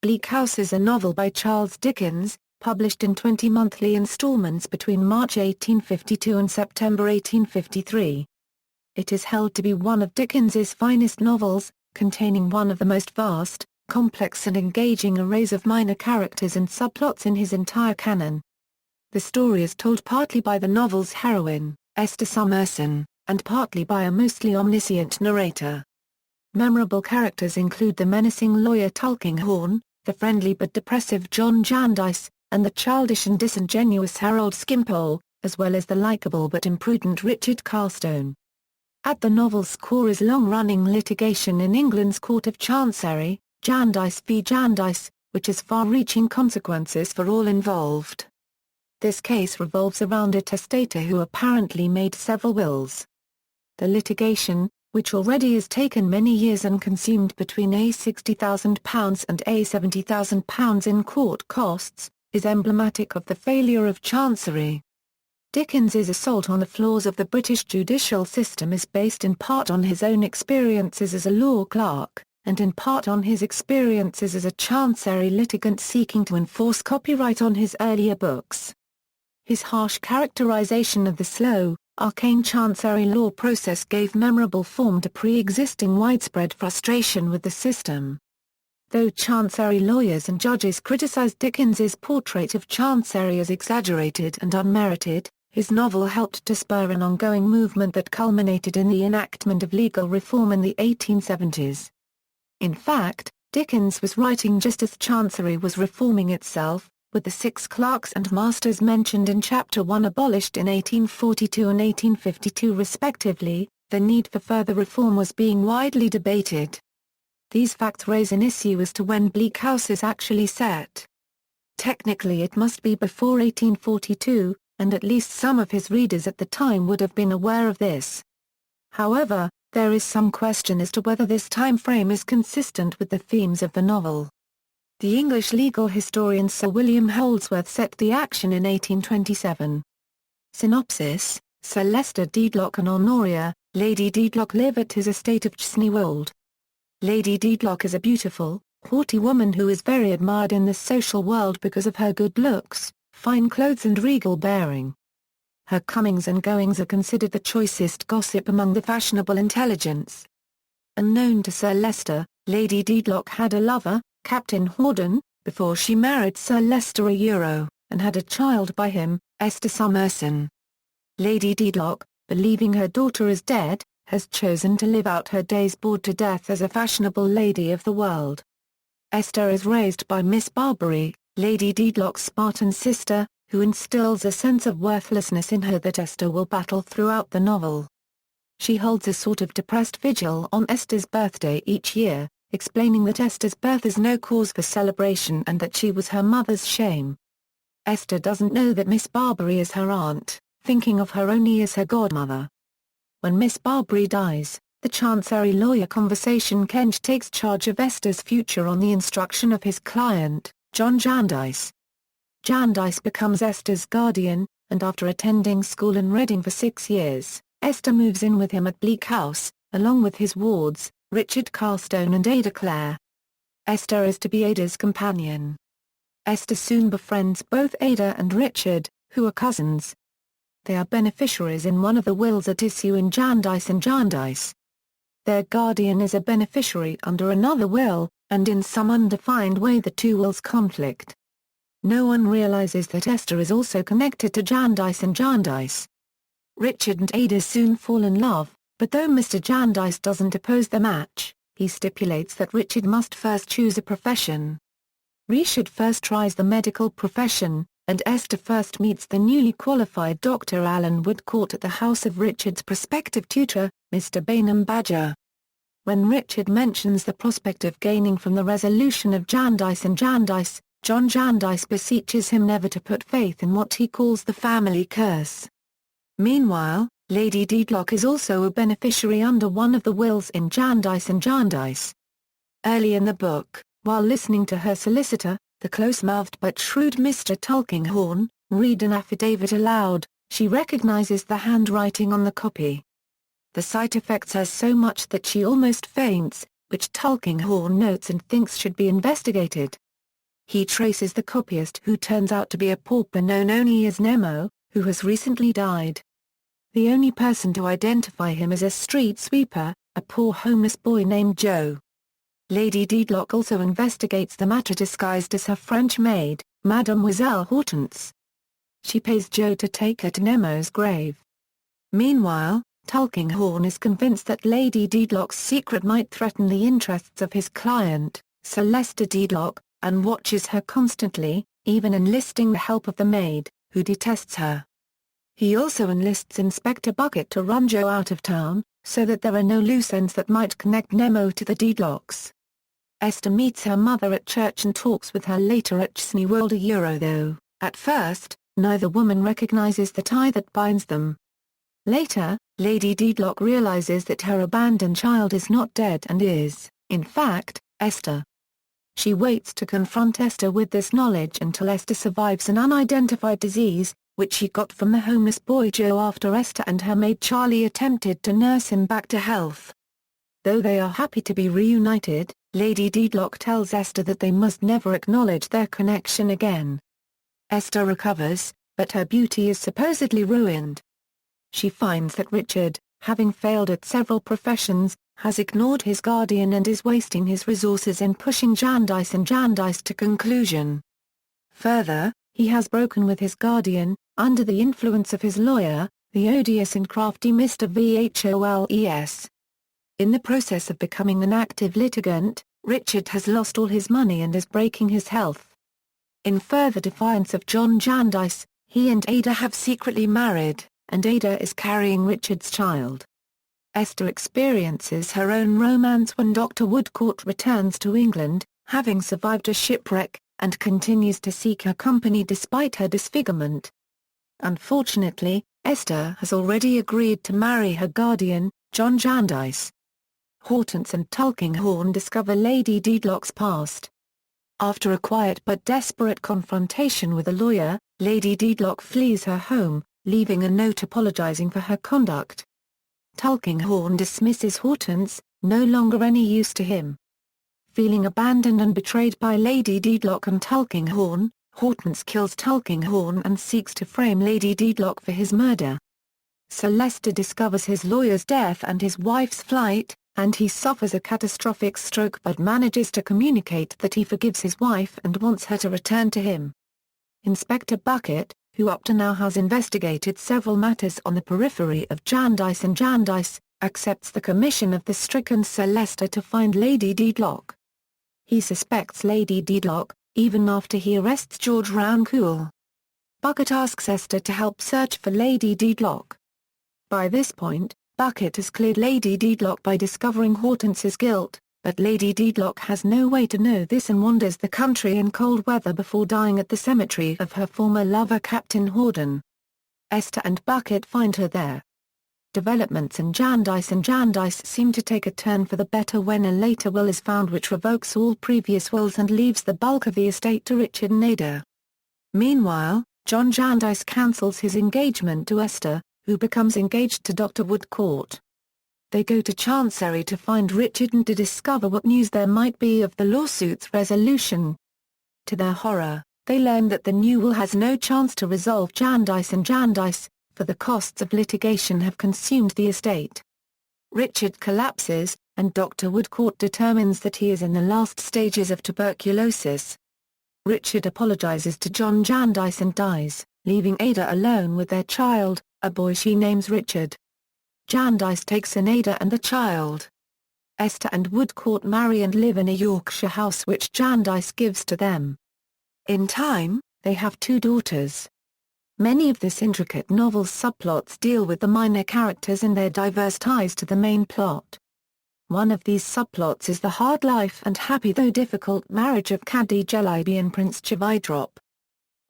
Bleak House is a novel by Charles Dickens, published in 20 monthly installments between March 1852 and September 1853. It is held to be one of Dickens's finest novels, containing one of the most vast, complex and engaging arrays of minor characters and subplots in his entire canon. The story is told partly by the novel's heroine, Esther Summerson, and partly by a mostly omniscient narrator. Memorable characters include the menacing lawyer Tulkinghorn, the friendly but depressive John Jarndyce, and the childish and disingenuous Harold Skimpole, as well as the likeable but imprudent Richard Carstone. At the novel's core is long-running litigation in England's Court of Chancery, Jarndyce v Jarndyce, which has far-reaching consequences for all involved. This case revolves around a testator who apparently made several wills. The litigation, which already has taken many years and consumed between £60,000 and £70,000 in court costs, is emblematic of the failure of Chancery. Dickens's assault on the flaws of the British judicial system is based in part on his own experiences as a law clerk, and in part on his experiences as a Chancery litigant seeking to enforce copyright on his earlier books. His harsh characterization of the slow, arcane Chancery law process gave memorable form to pre-existing widespread frustration with the system. Though Chancery lawyers and judges criticized Dickens's portrait of Chancery as exaggerated and unmerited, his novel helped to spur an ongoing movement that culminated in the enactment of legal reform in the 1870s. In fact, Dickens was writing just as Chancery was reforming itself, with the 6 clerks and masters mentioned in Chapter 1 abolished in 1842 and 1852 respectively. The need for further reform was being widely debated. These facts raise an issue as to when Bleak House is actually set. Technically it must be before 1842, and at least some of his readers at the time would have been aware of this. However, there is some question as to whether this time frame is consistent with the themes of the novel. The English legal historian Sir William Holdsworth set the action in 1827. Synopsis: Sir Leicester Dedlock and Honoria, Lady Dedlock live at his estate of Chesney Wold. Lady Dedlock is a beautiful, haughty woman who is very admired in the social world because of her good looks, fine clothes and regal bearing. Her comings and goings are considered the choicest gossip among the fashionable intelligence. Unknown to Sir Leicester, Lady Dedlock had a lover, Captain Hawdon, before she married Sir Leicester and had a child by him, Esther Summerson. Lady Dedlock, believing her daughter is dead, has chosen to live out her days bored to death as a fashionable lady of the world. Esther is raised by Miss Barbary, Lady Dedlock's Spartan sister, who instills a sense of worthlessness in her that Esther will battle throughout the novel. She holds a sort of depressed vigil on Esther's birthday each year, explaining that Esther's birth is no cause for celebration and that she was her mother's shame. Esther doesn't know that Miss Barbary is her aunt, thinking of her only as her godmother. When Miss Barbary dies, the Chancery lawyer Conversation Kench takes charge of Esther's future on the instruction of his client, John Jarndyce. Jarndyce becomes Esther's guardian, and after attending school in Reading for 6 years, Esther moves in with him at Bleak House, along with his wards, Richard Carstone and Ada Clare. Esther is to be Ada's companion. Esther soon befriends both Ada and Richard, who are cousins. They are beneficiaries in one of the wills at issue in Jarndyce and Jarndyce. Their guardian is a beneficiary under another will, and in some undefined way the two wills conflict. No one realizes that Esther is also connected to Jarndyce and Jarndyce. Richard and Ada soon fall in love, but though Mr. Jarndyce doesn't oppose the match, he stipulates that Richard must first choose a profession. Richard first tries the medical profession, and Esther first meets the newly qualified Dr. Alan Woodcourt at the house of Richard's prospective tutor, Mr. Bainham Badger. When Richard mentions the prospect of gaining from the resolution of Jarndyce and Jarndyce, John Jarndyce beseeches him never to put faith in what he calls the family curse. Meanwhile, Lady Dedlock is also a beneficiary under one of the wills in Jarndyce and Jarndyce. Early in the book, while listening to her solicitor, the close-mouthed but shrewd Mr. Tulkinghorn, read an affidavit aloud, she recognizes the handwriting on the copy. The sight affects her so much that she almost faints, which Tulkinghorn notes and thinks should be investigated. he traces the copyist, who turns out to be a pauper known only as Nemo, who has recently died. The only person to identify him is a street sweeper, a poor homeless boy named Joe. Lady Dedlock also investigates the matter disguised as her French maid, Mademoiselle Hortense. She pays Joe to take her to Nemo's grave. Meanwhile, Tulkinghorn is convinced that Lady Dedlock's secret might threaten the interests of his client, Sir Leicester Dedlock, and watches her constantly, even enlisting the help of the maid, who detests her. He also enlists Inspector Bucket to run Joe out of town, so that there are no loose ends that might connect Nemo to the Dedlocks. Esther meets her mother at church and talks with her later at Chesneywold though, at first, neither woman recognizes the tie that binds them. Later, Lady Dedlock realizes that her abandoned child is not dead and is, in fact, Esther. She waits to confront Esther with this knowledge until Esther survives an unidentified disease, which she got from the homeless boy Joe after Esther and her maid Charlie attempted to nurse him back to health. Though they are happy to be reunited, Lady Dedlock tells Esther that they must never acknowledge their connection again. Esther recovers, but her beauty is supposedly ruined. She finds that Richard, having failed at several professions, has ignored his guardian and is wasting his resources in pushing Jarndyce and Jarndyce to conclusion. Further, he has broken with his guardian, under the influence of his lawyer, the odious and crafty Mr. Vholes. In the process of becoming an active litigant, Richard has lost all his money and is breaking his health. In further defiance of John Jarndyce, he and Ada have secretly married, and Ada is carrying Richard's child. Esther experiences her own romance when Dr. Woodcourt returns to England, having survived a shipwreck, and continues to seek her company despite her disfigurement. Unfortunately, Esther has already agreed to marry her guardian, John Jarndyce. Hortense and Tulkinghorn discover Lady Dedlock's past. After a quiet but desperate confrontation with a lawyer, Lady Dedlock flees her home, leaving a note apologizing for her conduct. Tulkinghorn dismisses Hortense, no longer any use to him. Feeling abandoned and betrayed by Lady Dedlock and Tulkinghorn, Hortense kills Tulkinghorn and seeks to frame Lady Dedlock for his murder. Sir Leicester discovers his lawyer's death and his wife's flight, and he suffers a catastrophic stroke but manages to communicate that he forgives his wife and wants her to return to him. Inspector Bucket, who up to now has investigated several matters on the periphery of Jarndyce and Jarndyce, accepts the commission of the stricken Sir Leicester to find Lady Dedlock. He suspects Lady Dedlock, even after he arrests George Rouncewell. Bucket asks Esther to help search for Lady Dedlock. By this point, Bucket has cleared Lady Dedlock by discovering Hortense's guilt, but Lady Dedlock has no way to know this and wanders the country in cold weather before dying at the cemetery of her former lover Captain Horden. Esther and Bucket find her there. Developments in Jarndyce and Jarndyce seem to take a turn for the better when a later will is found which revokes all previous wills and leaves the bulk of the estate to Richard and Ada. Meanwhile, John Jarndyce cancels his engagement to Esther, who becomes engaged to Dr. Woodcourt. They go to Chancery to find Richard and to discover what news there might be of the lawsuit's resolution. To their horror, they learn that the new will has no chance to resolve Jarndyce and Jarndyce, for the costs of litigation have consumed the estate. Richard collapses, and Dr. Woodcourt determines that he is in the last stages of tuberculosis. Richard apologizes to John Jarndyce and dies, leaving Ada alone with their child, a boy she names Richard. Jarndyce takes in Ada and the child. Esther and Woodcourt marry and live in a Yorkshire house which Jarndyce gives to them. In time, they have 2 daughters. Many of this intricate novel's subplots deal with the minor characters and their diverse ties to the main plot. One of these subplots is the hard life and happy though difficult marriage of Cadi Jellyby and Prince Chividrop.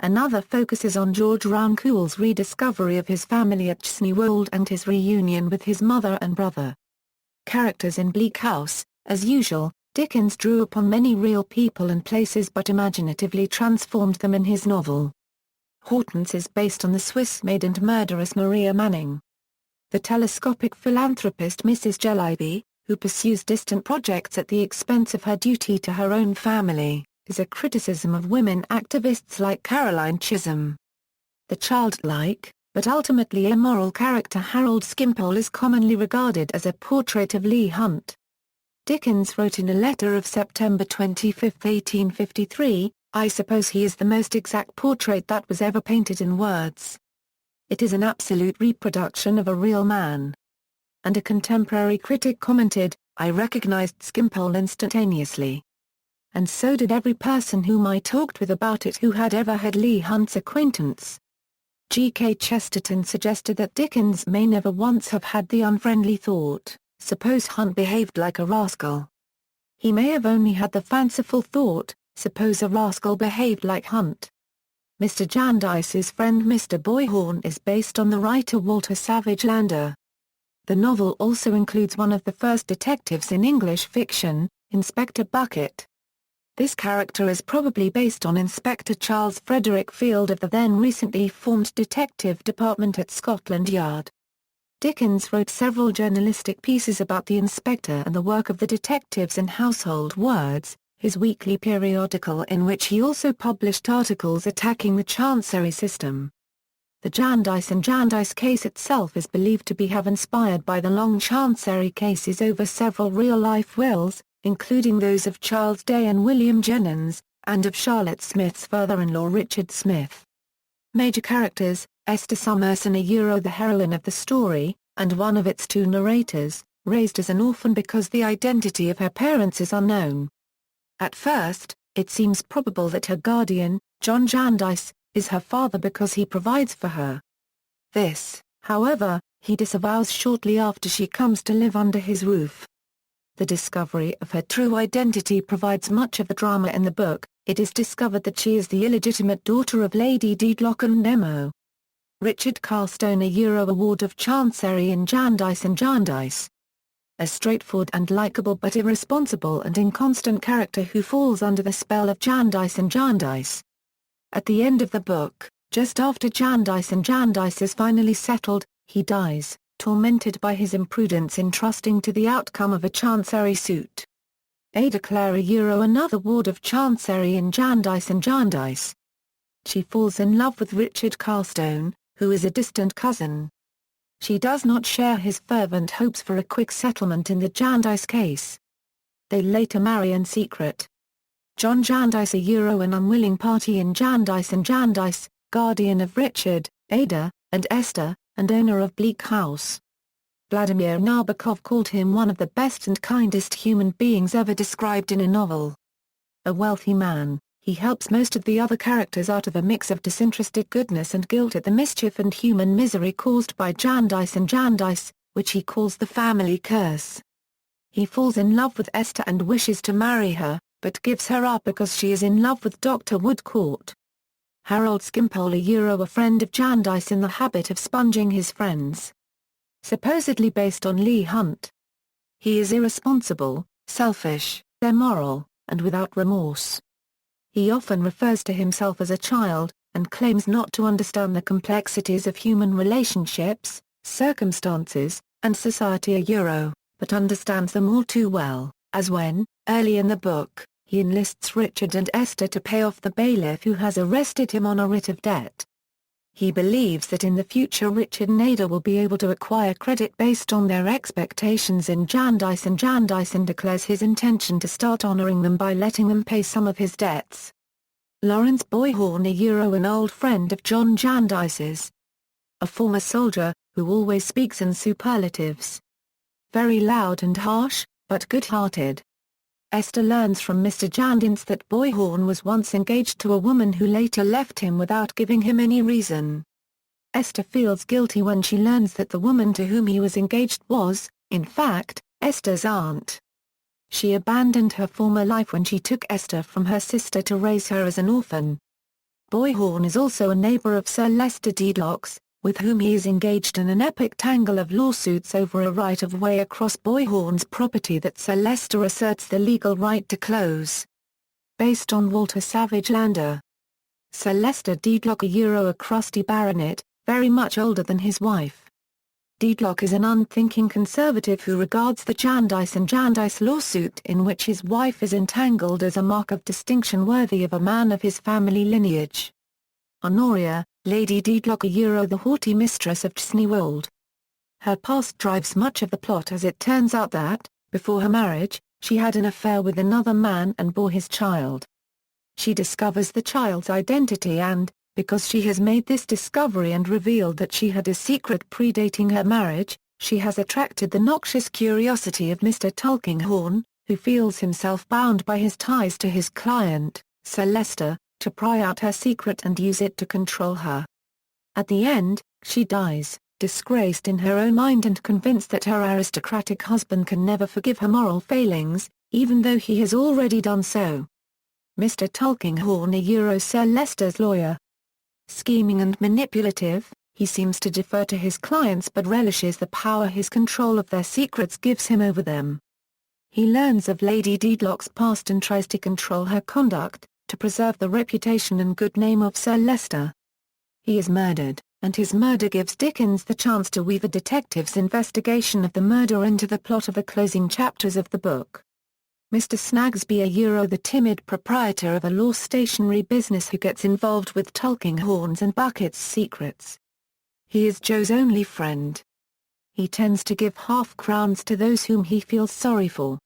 Another focuses on George Rouncewell's rediscovery of his family at Chesneywold and his reunion with his mother and brother. Characters in Bleak House, as usual, Dickens drew upon many real people and places but imaginatively transformed them in his novel. Hortense is based on the Swiss maid and murderess Maria Manning. The telescopic philanthropist Mrs. Jellyby, who pursues distant projects at the expense of her duty to her own family, is a criticism of women activists like Caroline Chisholm. The childlike, but ultimately immoral character Harold Skimpole is commonly regarded as a portrait of Leigh Hunt. Dickens wrote in a letter of September 25, 1853, "I suppose he is the most exact portrait that was ever painted in words. It is an absolute reproduction of a real man." And a contemporary critic commented, "I recognized Skimpole instantaneously. And so did every person whom I talked with about it who had ever had Leigh Hunt's acquaintance." G. K. Chesterton suggested that Dickens may never once have had the unfriendly thought, "Suppose Hunt behaved like a rascal." He may have only had the fanciful thought, "Suppose a rascal behaved like Hunt." Mr. Jarndyce's friend Mr. Boyhorn is based on the writer Walter Savage Landor. The novel also includes one of the first detectives in English fiction, Inspector Bucket. This character is probably based on Inspector Charles Frederick Field of the then recently formed Detective Department at Scotland Yard. Dickens wrote several journalistic pieces about the inspector and the work of the detectives in Household Words, his weekly periodical in which he also published articles attacking the Chancery system. The Jarndyce and Jarndyce case itself is believed to have inspired by the long Chancery cases over several real-life wills, including those of Charles Day and William Jennings, and of Charlotte Smith's father-in-law Richard Smith. Major characters: Esther Summerson, the heroine of the story, and one of its two narrators, raised as an orphan because the identity of her parents is unknown. At first, it seems probable that her guardian, John Jarndyce, is her father because he provides for her. This, however, he disavows shortly after she comes to live under his roof. The discovery of her true identity provides much of the drama in the book. It is discovered that she is the illegitimate daughter of Lady Dedlock and Nemo. Richard Carstone, Award of Chancery in Jarndyce and Jarndyce. A straightforward and likeable but irresponsible and inconstant character who falls under the spell of Jarndyce and Jarndyce. At the end of the book, just after Jarndyce and Jarndyce is finally settled, he dies, tormented by his imprudence in trusting to the outcome of a Chancery suit. Ada Clare, another ward of Chancery in Jarndyce and Jarndyce. She falls in love with Richard Carstone, who is a distant cousin. She does not share his fervent hopes for a quick settlement in the Jarndyce case. They later marry in secret. John Jarndyce, an unwilling party in Jarndyce and Jarndyce, guardian of Richard, Ada, and Esther, and owner of Bleak House. Vladimir Nabokov called him one of the best and kindest human beings ever described in a novel. A wealthy man, he helps most of the other characters out of a mix of disinterested goodness and guilt at the mischief and human misery caused by Jarndyce and Jarndyce, which he calls the family curse. He falls in love with Esther and wishes to marry her, but gives her up because she is in love with Dr. Woodcourt. Harold Skimpole, a friend of Jarndyce in the habit of sponging his friends. Supposedly based on Leigh Hunt. He is irresponsible, selfish, immoral, and without remorse. He often refers to himself as a child, and claims not to understand the complexities of human relationships, circumstances, and society but understands them all too well, as when, early in the book, he enlists Richard and Esther to pay off the bailiff who has arrested him on a writ of debt. He believes that in the future Richard and Ada will be able to acquire credit based on their expectations in Jarndyce and Jarndyce and declares his intention to start honoring them by letting them pay some of his debts. Lawrence Boyhorn, an old friend of John Jarndyce's. A former soldier, who always speaks in superlatives. Very loud and harsh, but good-hearted. Esther learns from Mr. Jarndyce that Boyhorn was once engaged to a woman who later left him without giving him any reason. Esther feels guilty when she learns that the woman to whom he was engaged was, in fact, Esther's aunt. She abandoned her former life when she took Esther from her sister to raise her as an orphan. Boyhorn is also a neighbor of Sir Leicester Dedlock's, with whom he is engaged in an epic tangle of lawsuits over a right-of-way across Boyhorn's property that Sir Leicester asserts the legal right to close. Based on Walter Savage Landor. Sir Leicester Dedlock, a crusty baronet, very much older than his wife. Dedlock is an unthinking conservative who regards the Jarndyce and Jarndyce lawsuit in which his wife is entangled as a mark of distinction worthy of a man of his family lineage. Honoria, Lady Dedlock, the haughty mistress of Chesneywold. Her past drives much of the plot, as it turns out that, before her marriage, she had an affair with another man and bore his child. She discovers the child's identity and, because she has made this discovery and revealed that she had a secret predating her marriage, she has attracted the noxious curiosity of Mr. Tulkinghorn, who feels himself bound by his ties to his client, Sir Leicester, to pry out her secret and use it to control her. At the end, she dies, disgraced in her own mind and convinced that her aristocratic husband can never forgive her moral failings, even though he has already done so. Mr. Tulkinghorn, Sir Leicester's lawyer. Scheming and manipulative, he seems to defer to his clients but relishes the power his control of their secrets gives him over them. He learns of Lady Dedlock's past and tries to control her conduct, to preserve the reputation and good name of Sir Leicester. He is murdered, and his murder gives Dickens the chance to weave a detective's investigation of the murder into the plot of the closing chapters of the book. Mr. Snagsby, the timid proprietor of a law stationery business who gets involved with Tulkinghorn's and Bucket's secrets. He is Joe's only friend. He tends to give half-crowns to those whom he feels sorry for.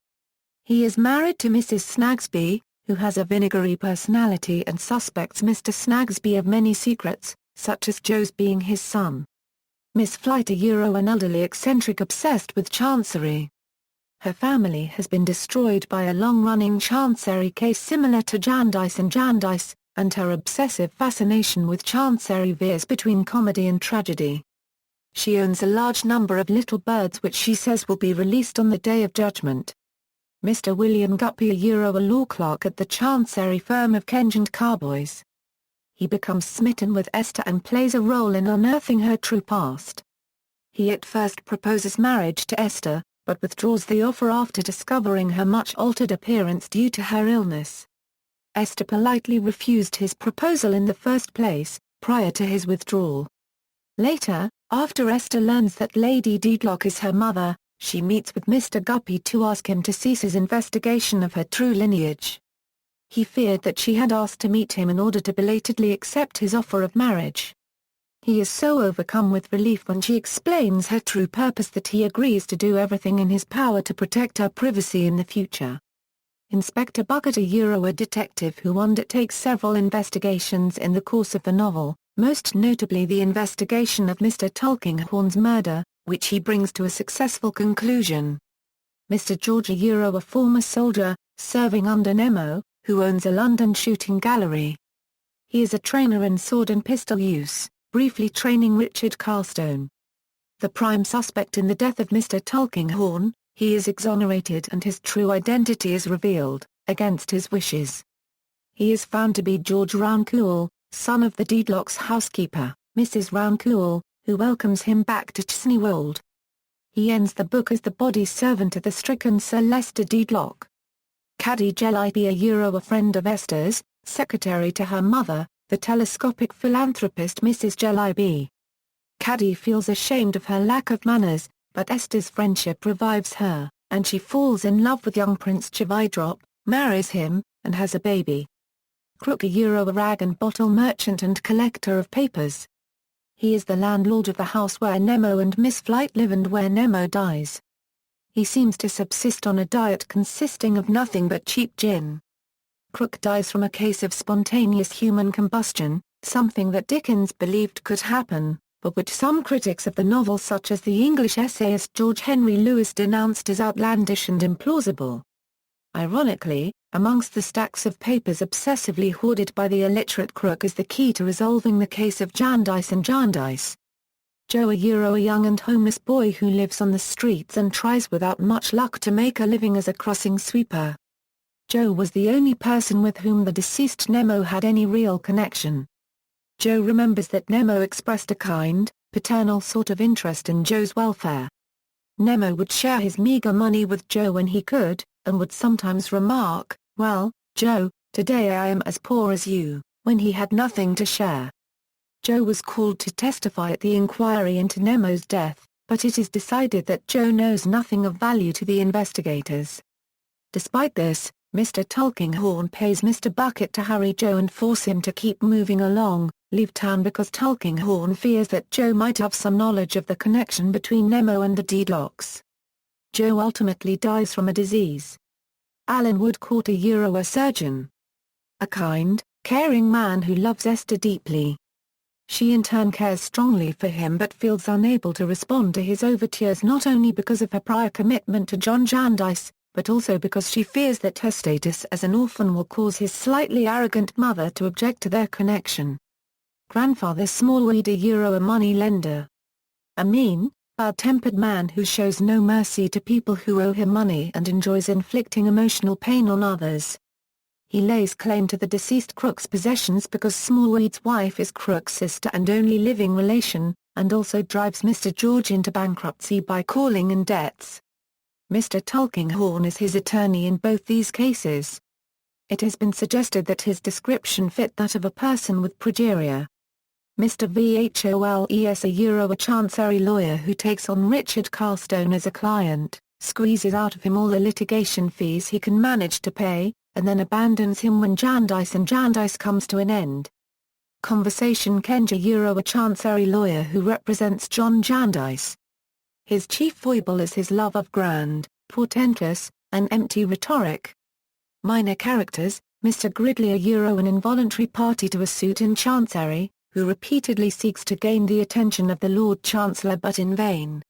He is married to Mrs. Snagsby, who has a vinegary personality and suspects Mr. Snagsby of many secrets, such as Joe's being his son. Miss Flight, an elderly eccentric obsessed with Chancery. Her family has been destroyed by a long-running Chancery case similar to Jarndyce and Jarndyce, and her obsessive fascination with Chancery veers between comedy and tragedy. She owns a large number of little birds which she says will be released on the Day of Judgment. Mr. William Guppy, a law clerk at the Chancery firm of Kenge and Carboys. He becomes smitten with Esther and plays a role in unearthing her true past. He at first proposes marriage to Esther, but withdraws the offer after discovering her much-altered appearance due to her illness. Esther politely refused his proposal in the first place, prior to his withdrawal. Later, after Esther learns that Lady Dedlock is her mother, she meets with Mr. Guppy to ask him to cease his investigation of her true lineage. He feared that she had asked to meet him in order to belatedly accept his offer of marriage. He is so overcome with relief when she explains her true purpose that he agrees to do everything in his power to protect her privacy in the future. Inspector Bucket, a detective who undertakes several investigations in the course of the novel, most notably the investigation of Mr. Tulkinghorn's murder, which he brings to a successful conclusion. Mr. George, a former soldier, serving under Nemo, who owns a London shooting gallery. He is a trainer in sword and pistol use, briefly training Richard Carstone. The prime suspect in the death of Mr. Tulkinghorn, he is exonerated and his true identity is revealed, against his wishes. He is found to be George Roundcool, son of the Dedlock's housekeeper, Mrs. Roundcool, who welcomes him back to Chesneywold. He ends the book as the body servant of the stricken Sir Leicester Dedlock. Caddy Jellyby, a friend of Esther's, secretary to her mother, the telescopic philanthropist Mrs. Jellyby. Caddy feels ashamed of her lack of manners, but Esther's friendship revives her, and she falls in love with young Prince Chividrop, marries him, and has a baby. Crook, a rag and bottle merchant and collector of papers. He is the landlord of the house where Nemo and Miss Flight live and where Nemo dies. He seems to subsist on a diet consisting of nothing but cheap gin. Crook dies from a case of spontaneous human combustion, something that Dickens believed could happen, but which some critics of the novel such as the English essayist George Henry Lewis denounced as outlandish and implausible. Ironically, amongst the stacks of papers obsessively hoarded by the illiterate Crook is the key to resolving the case of Jarndyce and Jarndyce. Joe, a young and homeless boy who lives on the streets and tries without much luck to make a living as a crossing sweeper. Joe was the only person with whom the deceased Nemo had any real connection. Joe remembers that Nemo expressed a kind, paternal sort of interest in Joe's welfare. Nemo would share his meager money with Joe when he could, and would sometimes remark, "Well, Joe, today I am as poor as you," when he had nothing to share. Joe was called to testify at the inquiry into Nemo's death, but it is decided that Joe knows nothing of value to the investigators. Despite this, Mr. Tulkinghorn pays Mr. Bucket to harry Joe and force him to keep moving along, leave town because Tulkinghorn fears that Joe might have some knowledge of the connection between Nemo and the Deadlocks. Joe ultimately dies from a disease. Alan Woodcourt, a surgeon. A kind, caring man who loves Esther deeply. She in turn cares strongly for him but feels unable to respond to his overtures not only because of her prior commitment to John Jarndyce, but also because she fears that her status as an orphan will cause his slightly arrogant mother to object to their connection. Grandfather Smallweed, a money-lender. A mean, bad-tempered man who shows no mercy to people who owe him money and enjoys inflicting emotional pain on others. He lays claim to the deceased Crook's possessions because Smallweed's wife is Crook's sister and only living relation, and also drives Mr. George into bankruptcy by calling in debts. Mr. Tulkinghorn is his attorney in both these cases. It has been suggested that his description fit that of a person with progeria. Mr. Vholes, a Chancery lawyer who takes on Richard Carstone as a client, squeezes out of him all the litigation fees he can manage to pay, and then abandons him when Jarndyce comes to an end. Conversation Kenja, a Chancery lawyer who represents John Jarndyce. His chief foible is his love of grand, portentous, and empty rhetoric. Minor characters, Mr. Gridley, an involuntary party to a suit in Chancery, who repeatedly seeks to gain the attention of the Lord Chancellor but in vain.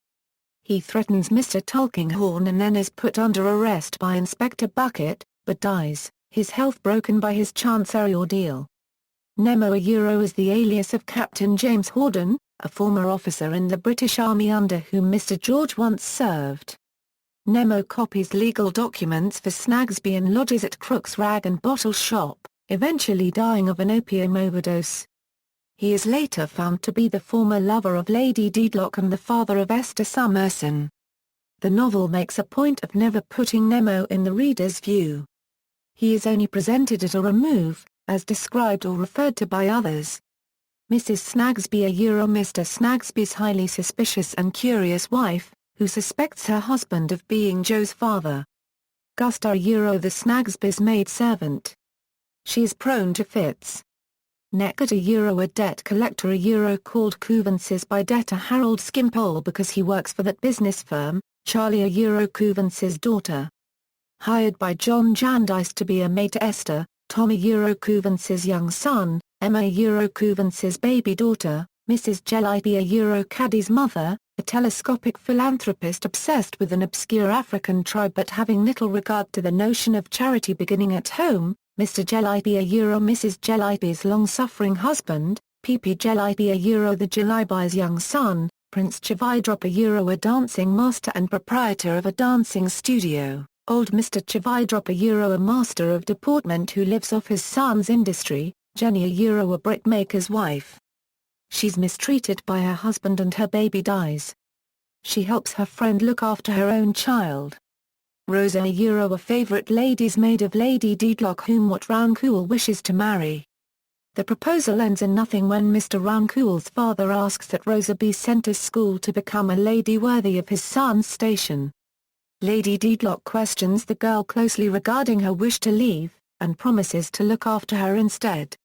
He threatens Mr. Tulkinghorn and then is put under arrest by Inspector Bucket, but dies, his health broken by his Chancery ordeal. Nemo, is the alias of Captain James Horden, a former officer in the British Army under whom Mr. George once served. Nemo copies legal documents for Snagsby and lodges at Crook's rag and bottle shop, eventually dying of an opium overdose. He is later found to be the former lover of Lady Dedlock and the father of Esther Summerson. The novel makes a point of never putting Nemo in the reader's view. He is only presented at a remove, as described or referred to by others. Mrs. Snagsby, Mr. Snagsby's highly suspicious and curious wife, who suspects her husband of being Joe's father. Gusta, the Snagsby's maid-servant. She is prone to fits. Neckert, a debt collector, called Couvances by debtor Harold Skimpole because he works for that business firm. Charlie, Couvances' daughter. Hired by John Jarndyce to be a maid to Esther. Tommy, Couvances' young son. Emma, Couvances' baby daughter. Mrs. Jellyby, Caddy's mother, a telescopic philanthropist obsessed with an obscure African tribe but having little regard to the notion of charity beginning at home. Mr. Jellyby, Mrs. Jellyby's long-suffering husband. P.P. Jellyby, the Jellyby's young son. Prince Chividrop, a dancing master and proprietor of a dancing studio. Old Mr. Chividrop, a master of deportment who lives off his son's industry. Jenny, a brickmaker's wife. She's mistreated by her husband and her baby dies. She helps her friend look after her own child. Rosa, a favorite lady's maid of Lady Dedlock whom Wat Rouncool wishes to marry. The proposal ends in nothing when Mr. Rouncool's father asks that Rosa be sent to school to become a lady worthy of his son's station. Lady Dedlock questions the girl closely regarding her wish to leave, and promises to look after her instead.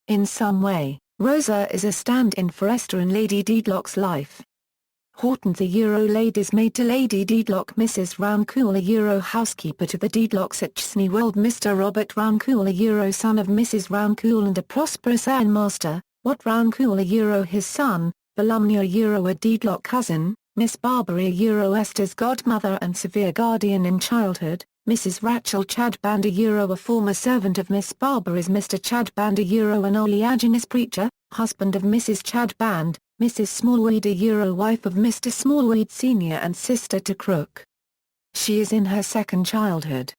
In some way, Rosa is a stand-in for Esther in Lady Dedlock's life. Hortense, lady's maid to Lady Dedlock. Mrs. Rouncool, housekeeper to the Dedlocks at Chesney Wold. Mr. Robert Rouncool, son of Mrs. Rouncool and a prosperous ironmaster. Wat Rouncool, his son. Volumnia, a Dedlock cousin. Miss Barbary, Esther's godmother and severe guardian in childhood. Mrs. Rachel Chadband, a former servant of Miss Barbary's. Mr. Chadband, an oleaginous preacher, husband of Mrs. Chadband. Mrs. Smallweed, wife of Mr. Smallweed Sr. and sister to Crook. She is in her second childhood.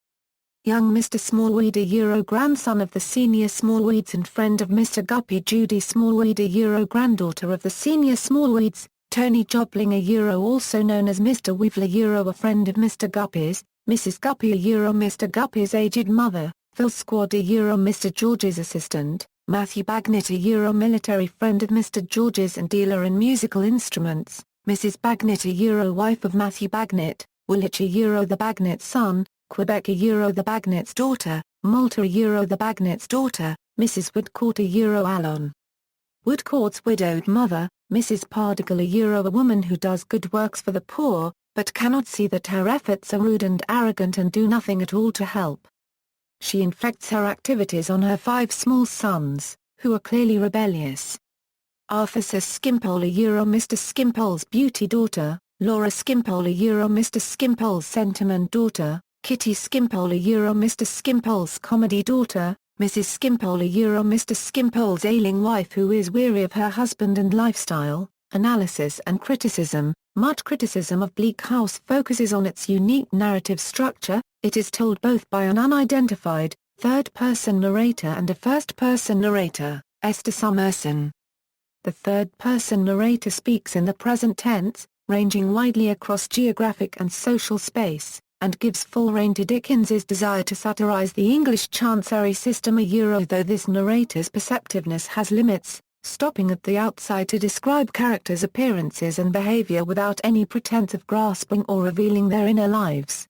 Young Mr. Smallweed, grandson of the senior Smallweeds and friend of Mr. Guppy. Judy Smallweed, granddaughter of the senior Smallweeds. Tony Jobling, also known as Mr. Weevil, a friend of Mr. Guppy's. Mrs. Guppy, Mr. Guppy's aged mother. Phil Squad, Mr. George's assistant. Matthew Bagnet, military friend of Mr. George's and dealer in musical instruments. Mrs. Bagnet wife of Matthew Bagnet, Woolwich the Bagnet's son, Quebec the Bagnet's daughter, Malta the Bagnet's daughter, Mrs. Woodcourt Allon. Woodcourt's widowed mother, Mrs. Pardiggle a woman who does good works for the poor, but cannot see that her efforts are rude and arrogant and do nothing at all to help. She inflicts her activities on her 5 small sons, who are clearly rebellious. Arthur Skimpole Mr. Skimpole's beauty daughter, Laura Skimpole Mr. Skimpole's sentiment daughter, Kitty Skimpole Mr. Skimpole's comedy daughter, Mrs. Skimpole Mr. Skimpole's ailing wife who is weary of her husband and lifestyle. Analysis and criticism. Much criticism of Bleak House focuses on its unique narrative structure. It is told both by an unidentified, third-person narrator and a first-person narrator, Esther Summerson. The third-person narrator speaks in the present tense, ranging widely across geographic and social space, and gives full rein to Dickens's desire to satirize the English Chancery system though this narrator's perceptiveness has limits, stopping at the outside to describe characters' appearances and behavior without any pretense of grasping or revealing their inner lives.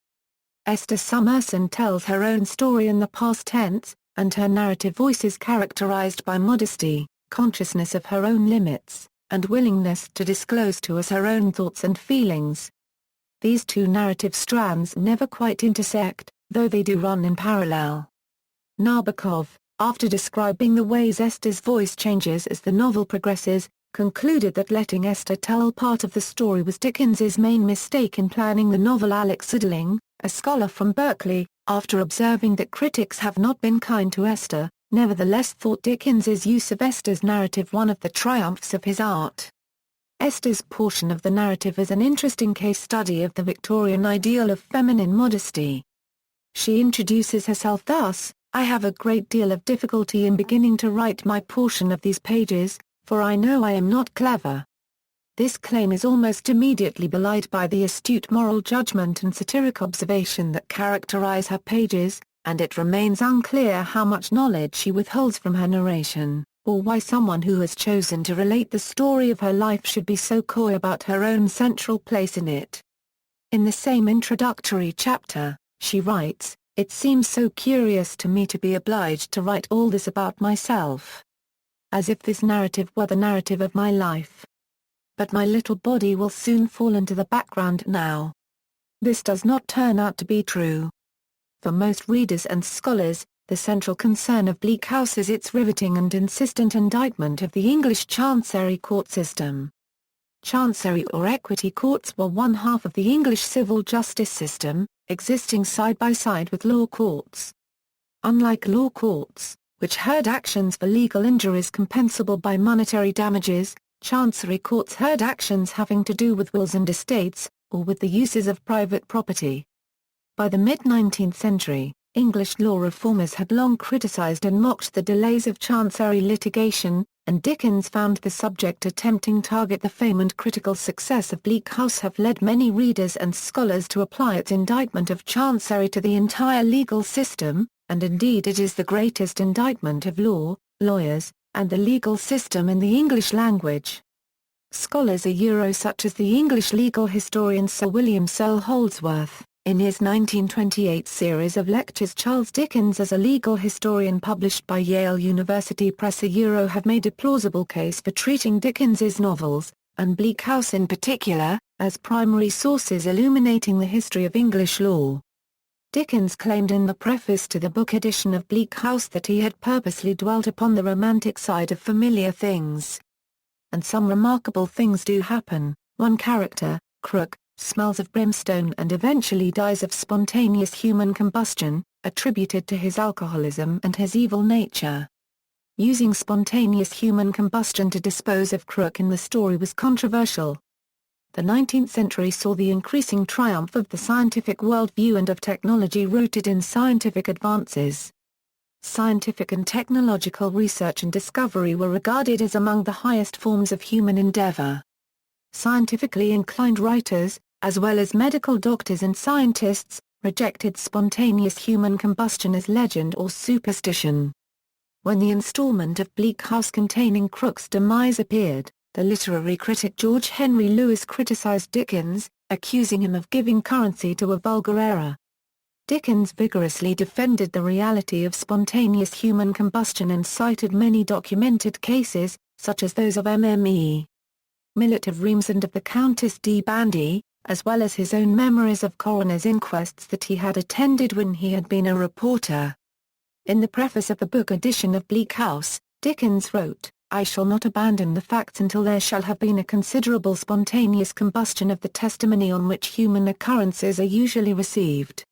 Esther Summerson tells her own story in the past tense, and her narrative voice is characterized by modesty, consciousness of her own limits, and willingness to disclose to us her own thoughts and feelings. These two narrative strands never quite intersect, though they do run in parallel. Nabokov, after describing the ways Esther's voice changes as the novel progresses, concluded that letting Esther tell part of the story was Dickens's main mistake in planning the novel. Alex Sudling, a scholar from Berkeley, after observing that critics have not been kind to Esther, nevertheless thought Dickens's use of Esther's narrative one of the triumphs of his art. Esther's portion of the narrative is an interesting case study of the Victorian ideal of feminine modesty. She introduces herself thus: "I have a great deal of difficulty in beginning to write my portion of these pages, for I know I am not clever." This claim is almost immediately belied by the astute moral judgment and satiric observation that characterize her pages, and it remains unclear how much knowledge she withholds from her narration, or why someone who has chosen to relate the story of her life should be so coy about her own central place in it. In the same introductory chapter, she writes, "It seems so curious to me to be obliged to write all this about myself. As if this narrative were the narrative of my life. But my little body will soon fall into the background now." This does not turn out to be true. For most readers and scholars, the central concern of Bleak House is its riveting and insistent indictment of the English Chancery court system. Chancery or equity courts were one half of the English civil justice system, existing side by side with law courts. Unlike law courts, which heard actions for legal injuries compensable by monetary damages, Chancery courts heard actions having to do with wills and estates, or with the uses of private property. By the mid-19th century, English law reformers had long criticized and mocked the delays of Chancery litigation, and Dickens found the subject a tempting target. The fame and critical success of Bleak House have led many readers and scholars to apply its indictment of Chancery to the entire legal system, and indeed it is the greatest indictment of law, lawyers, and the legal system in the English language. Scholars such as the English legal historian Sir William Searle Holdsworth, in his 1928 series of lectures Charles Dickens as a Legal Historian published by Yale University Press have made a plausible case for treating Dickens's novels, and Bleak House in particular, as primary sources illuminating the history of English law. Dickens claimed in the preface to the book edition of Bleak House that he had purposely dwelt upon the romantic side of familiar things. And some remarkable things do happen. One character, Crook, smells of brimstone and eventually dies of spontaneous human combustion, attributed to his alcoholism and his evil nature. Using spontaneous human combustion to dispose of Crook in the story was controversial. The 19th century saw the increasing triumph of the scientific worldview and of technology rooted in scientific advances. Scientific and technological research and discovery were regarded as among the highest forms of human endeavor. Scientifically inclined writers, as well as medical doctors and scientists, rejected spontaneous human combustion as legend or superstition. When the installment of Bleak House containing Crook's demise appeared, The literary critic George Henry Lewis criticized Dickens, accusing him of giving currency to a vulgar era. Dickens vigorously defended the reality of spontaneous human combustion and cited many documented cases, such as those of Mme. Millett of Reims and of the Countess de Bandy, as well as his own memories of coroner's inquests that he had attended when he had been a reporter. In the preface of the book edition of Bleak House, Dickens wrote, "I shall not abandon the facts until there shall have been a considerable spontaneous combustion of the testimony on which human occurrences are usually received."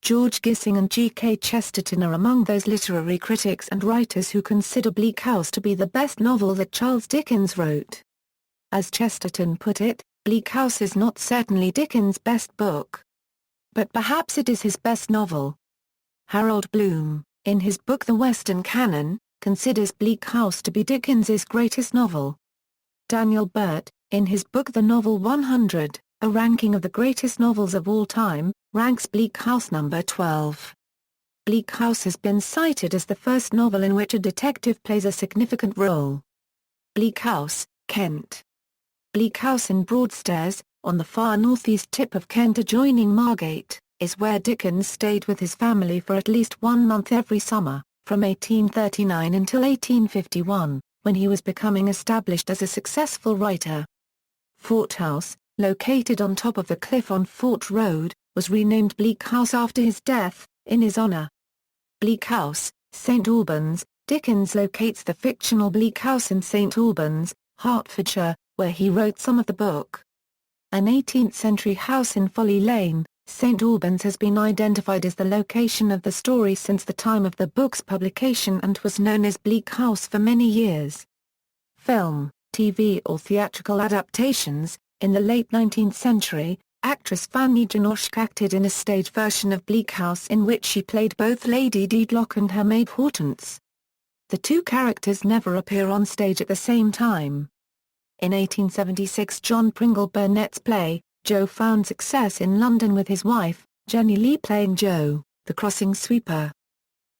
George Gissing and G.K. Chesterton are among those literary critics and writers who consider Bleak House to be the best novel that Charles Dickens wrote. As Chesterton put it, Bleak House is not certainly Dickens' best book, but perhaps it is his best novel. Harold Bloom, in his book The Western Canon, considers Bleak House to be Dickens's greatest novel. Daniel Burt, in his book The Novel 100, a ranking of the greatest novels of all time, ranks Bleak House number 12. Bleak House has been cited as the first novel in which a detective plays a significant role. Bleak House, Kent. Bleak House in Broadstairs, on the far northeast tip of Kent adjoining Margate, is where Dickens stayed with his family for at least 1 month every summer, from 1839 until 1851, when he was becoming established as a successful writer. Fort House, located on top of the cliff on Fort Road, was renamed Bleak House after his death, in his honor. Bleak House, St. Albans. Dickens locates the fictional Bleak House in St. Albans, Hertfordshire, where he wrote some of the book. An 18th-century house in Folly Lane, St. Albans has been identified as the location of the story since the time of the book's publication and was known as Bleak House for many years. Film, TV or theatrical adaptations. In the late 19th century, actress Fanny Janosch acted in a stage version of Bleak House in which she played both Lady Dedlock and her maid Hortense. The two characters never appear on stage at the same time. In 1876, John Pringle Burnett's play, Joe, found success in London with his wife, Jenny Lee, playing Joe, the crossing sweeper.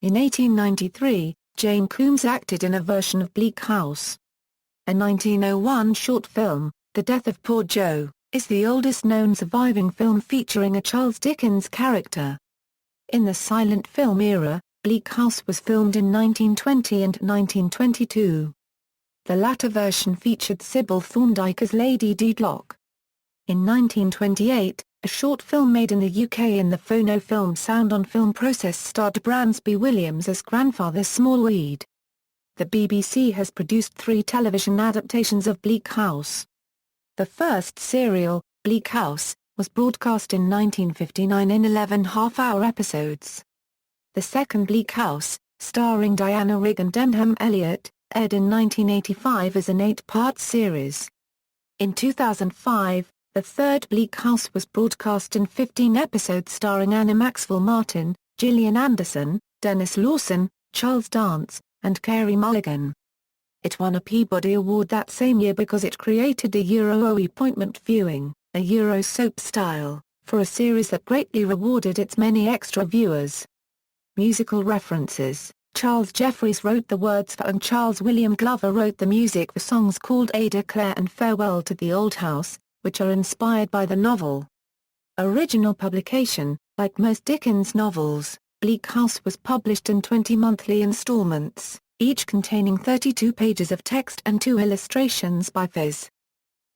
In 1893, Jane Coombs acted in a version of Bleak House. A 1901 short film, The Death of Poor Joe, is the oldest known surviving film featuring a Charles Dickens character. In the silent film era, Bleak House was filmed in 1920 and 1922. The latter version featured Sybil Thorndike as Lady Dedlock. In 1928, a short film made in the UK in the phono film Sound on Film process starred Bransby Williams as Grandfather Smallweed. The BBC has produced 3 television adaptations of Bleak House. The first serial, Bleak House, was broadcast in 1959 in 11 half-hour episodes. The second Bleak House, starring Diana Rigg and Denham Elliott, aired in 1985 as an 8-part series. In 2005, the third Bleak House was broadcast in 15 episodes starring Anna Maxwell Martin, Gillian Anderson, Dennis Lawson, Charles Dance, and Carey Mulligan. It won a Peabody Award that same year because it created a Euro appointment viewing, a Euro soap style, for a series that greatly rewarded its many extra viewers. Musical references. Charles Jeffries wrote the words for and Charles William Glover wrote the music for songs called Ada Clare and Farewell to the Old House, which are inspired by the novel. Original publication. Like most Dickens novels, Bleak House was published in 20 monthly installments, each containing 32 pages of text and 2 illustrations by Phys.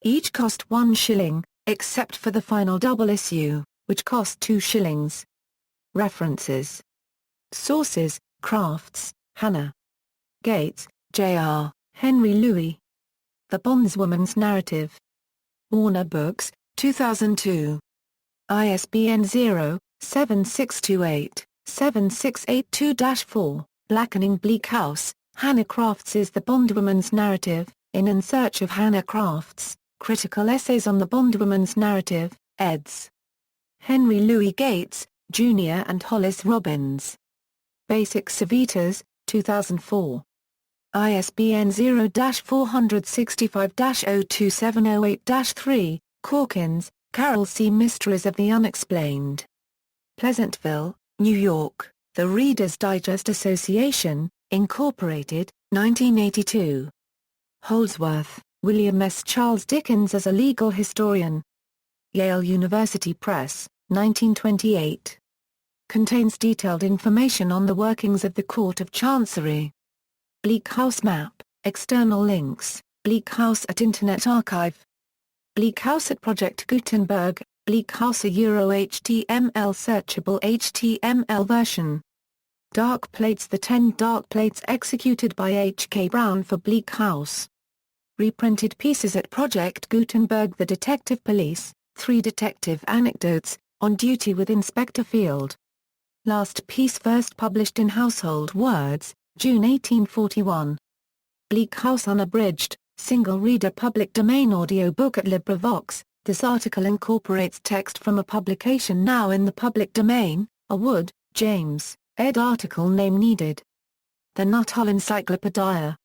Each cost 1 shilling, except for the final double issue, which cost 2 shillings. References. Sources: Crafts, Hannah. Gates, J.R., Henry Louis. The Bondswoman's Narrative. Warner Books, 2002. ISBN 0-7628-7682-4, Blackening Bleak House, Hannah Crafts' The Bondwoman's Narrative, In Search of Hannah Crafts, Critical Essays on the Bondwoman's Narrative, eds. Henry Louis Gates, Jr. and Hollis Robbins. Basic Civitas, 2004. ISBN 0-465-02708-3, Corkins, Carol C. Mysteries of the Unexplained. Pleasantville, New York, The Reader's Digest Association, Incorporated, 1982. Holdsworth, William S. Charles Dickens as a legal historian. Yale University Press, 1928. Contains detailed information on the workings of the Court of Chancery. Bleak House map, external links, Bleak House at Internet Archive. Bleak House at Project Gutenberg, Bleak House a Euro HTML searchable HTML version. Dark Plates. The 10 dark plates executed by H. K. Brown for Bleak House. Reprinted pieces at Project Gutenberg. The Detective Police, 3 detective anecdotes, on duty with Inspector Field. Last piece first published in Household Words, June 1841. Bleak House unabridged, single-reader public domain audiobook at LibriVox. This article incorporates text from a publication now in the public domain, a Wood, James, ed. article name needed. The Nuttall Encyclopedia.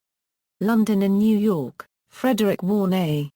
London and New York, Frederick Warne A.